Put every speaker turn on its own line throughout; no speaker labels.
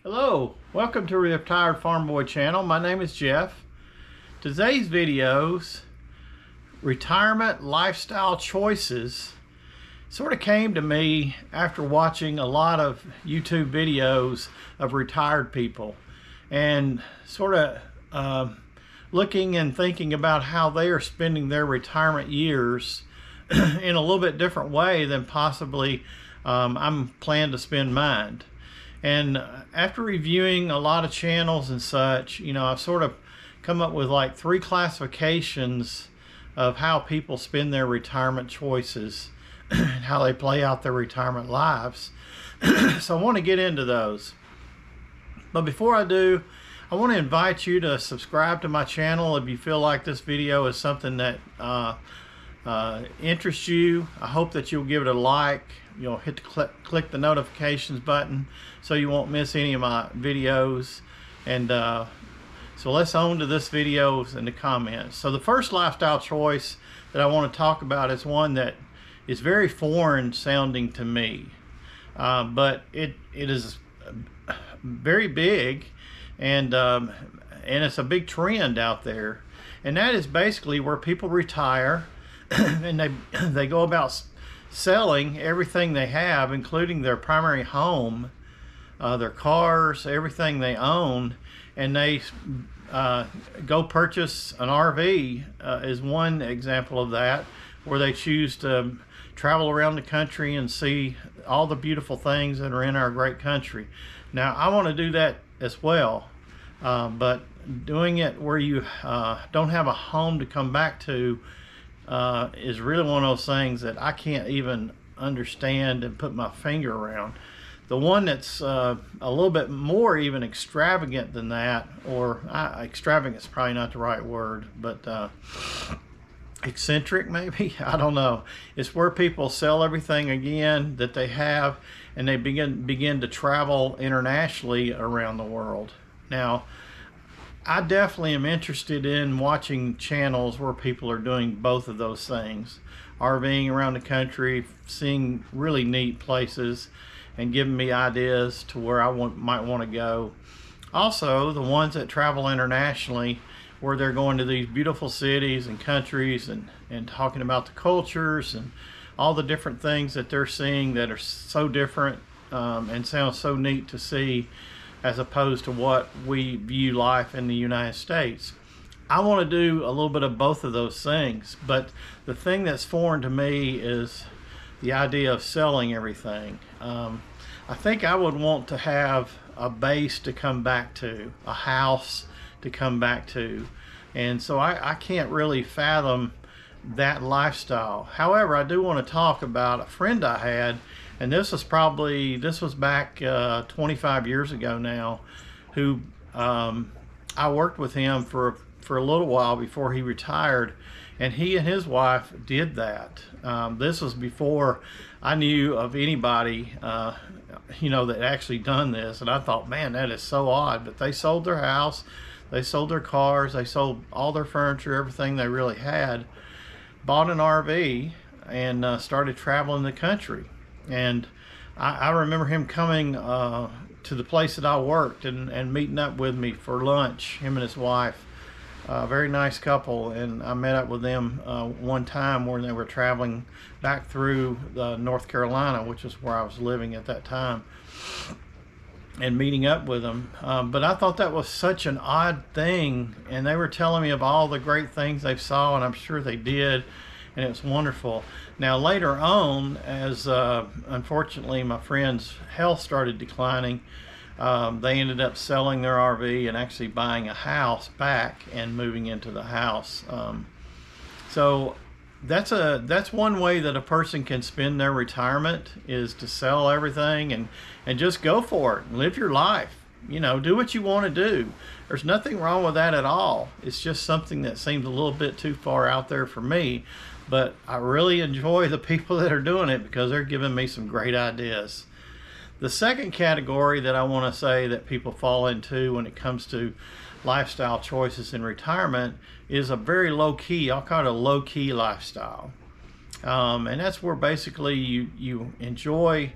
Hello, welcome to Retired Farm Boy channel. My name is Jeff. Today's videos, retirement lifestyle choices, sort of came to me after watching a lot of YouTube videos of retired people and sort of looking and thinking about how they are spending their retirement years in a little bit different way than possibly I'm planning to spend mine. And after reviewing a lot of channels and such, I've sort of come up with like 3 classifications of how people spend their retirement choices and how they play out their retirement lives. So I want to get into those. But before I do, I want to invite you to subscribe to my channel if you feel like this video is something that interests you. I hope that you'll give it a like. You'll hit the click the notifications button so you won't miss any of my videos. And so let's on to this videos and the comments. So the first lifestyle choice that I want to talk about is one that is very foreign sounding to me, but it is very big, and it's a big trend out there, and that is basically where people retire and they go about selling everything they have, including their primary home, their cars, everything they own, and they go purchase an RV is one example of that, where they choose to travel around the country and see all the beautiful things that are in our great country. Now, I want to do that as well, but doing it where you don't have a home to come back to is really one of those things that I can't even understand and put my finger around. The one that's a little bit more even extravagant than that, or extravagant is probably not the right word, but eccentric maybe, I don't know. It's where people sell everything again that they have, and they begin to travel internationally around the world. Now, I definitely am interested in watching channels where people are doing both of those things. RVing around the country, seeing really neat places, and giving me ideas to where I might want to go. Also, the ones that travel internationally, where they're going to these beautiful cities and countries and talking about the cultures and all the different things that they're seeing that are so different and sound so neat to see, as opposed to what we view life in the United States. I want to do a little bit of both of those things, but the thing that's foreign to me is the idea of selling everything. I think I would want to have a base to come back to, a house to come back to, and so I can't really fathom that lifestyle. However, I do want to talk about a friend I had, and this was back 25 years ago now, who I worked with him for a little while before he retired, and he and his wife did that. This was before I knew of anybody that actually done this, and I thought, man, that is so odd. But they sold their house, they sold their cars, they sold all their furniture, everything they really had, bought an RV, and started traveling the country. And I remember him coming to the place that I worked and meeting up with me for lunch, him and his wife. Very nice couple, and I met up with them one time when they were traveling back through North Carolina, which is where I was living at that time, and meeting up with them. But I thought that was such an odd thing, and they were telling me of all the great things they saw, and I'm sure they did, and it was wonderful. Now, later on, as unfortunately my friend's health started declining, they ended up selling their RV and actually buying a house back and moving into the house. So that's one way that a person can spend their retirement, is to sell everything and just go for it and live your life. Do what you want to do. There's nothing wrong with that at all. It's just something that seems a little bit too far out there for me, but I really enjoy the people that are doing it because they're giving me some great ideas. The second category that I want to say that people fall into when it comes to lifestyle choices in retirement is a very low-key, I'll call it a low-key lifestyle. And that's where basically you enjoy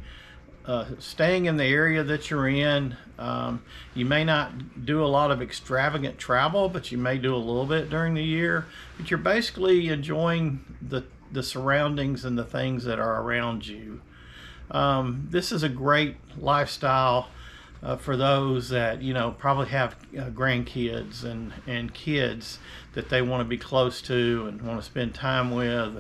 staying in the area that you're in. You may not do a lot of extravagant travel, but you may do a little bit during the year. But you're basically enjoying the surroundings and the things that are around you. This is a great lifestyle for those that, you know, probably have grandkids and kids that they want to be close to and want to spend time with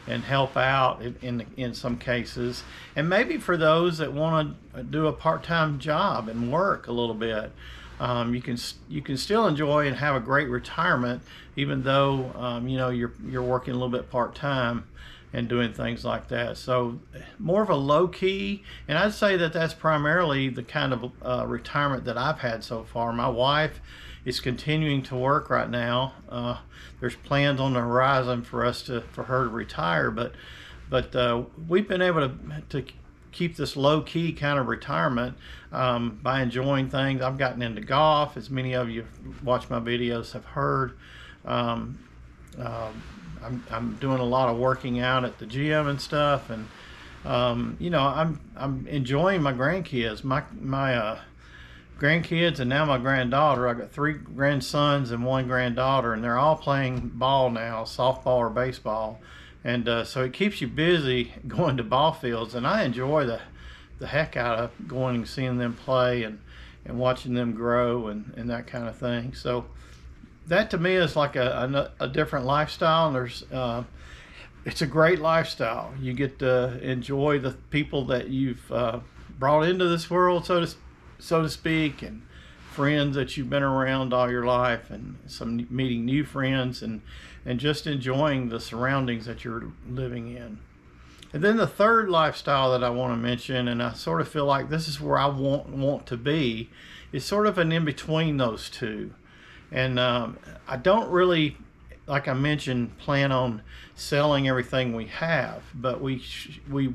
and help out in some cases. And maybe for those that want to do a part-time job and work a little bit, you can still enjoy and have a great retirement, even though you know, you're working a little bit part-time and doing things like that. So more of a low-key, and I'd say that that's primarily the kind of retirement that I've had so far. My wife is continuing to work right now. There's plans on the horizon for her to retire, but we've been able to keep this low-key kind of retirement by enjoying things. I've gotten into golf, as many of you watch my videos have heard. I'm doing a lot of working out at the gym and stuff, and you know, I'm enjoying my grandkids, my grandkids, and now my granddaughter. I got 3 grandsons and 1 granddaughter, and they're all playing ball now, softball or baseball, and so it keeps you busy going to ball fields, and I enjoy the heck out of going and seeing them play and watching them grow and that kind of thing. So that to me is like a different lifestyle, and there's it's a great lifestyle. You get to enjoy the people that you've brought into this world, so to speak, and friends that you've been around all your life, and some meeting new friends, and just enjoying the surroundings that you're living in. And then the third lifestyle that I want to mention, and I sort of feel like this is where I want to be, is sort of an in-between those two. And I don't really, like I mentioned, plan on selling everything we have, but we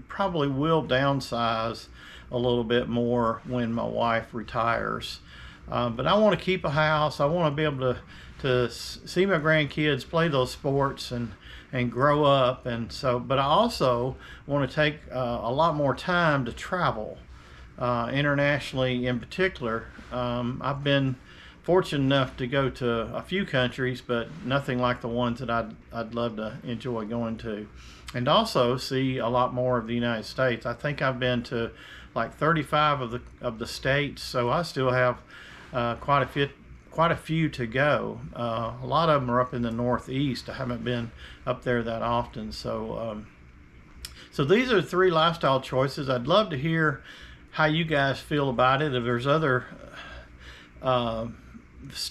probably will downsize a little bit more when my wife retires. But I want to keep a house. I want to be able to see my grandkids play those sports and grow up. And so, but I also want to take a lot more time to travel internationally in particular. I've been fortunate enough to go to a few countries, but nothing like the ones that I'd love to enjoy going to, and also see a lot more of the United States. I think I've been to like 35 of the states, so I still have quite a few to go. A lot of them are up in the Northeast. I haven't been up there that often. So so these are 3 lifestyle choices. I'd love to hear how you guys feel about it. If there's other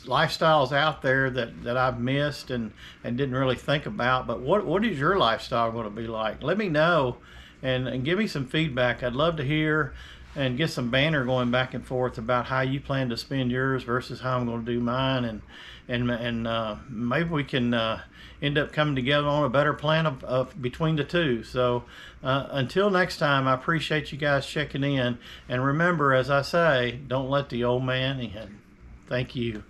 lifestyles out there that I've missed and didn't really think about, but what is your lifestyle going to be like? Let me know and give me some feedback. I'd love to hear and get some banter going back and forth about how you plan to spend yours versus how I'm going to do mine, and maybe we can end up coming together on a better plan of between the two. So until next time, I appreciate you guys checking in, and remember, as I say, don't let the old man in. Thank you.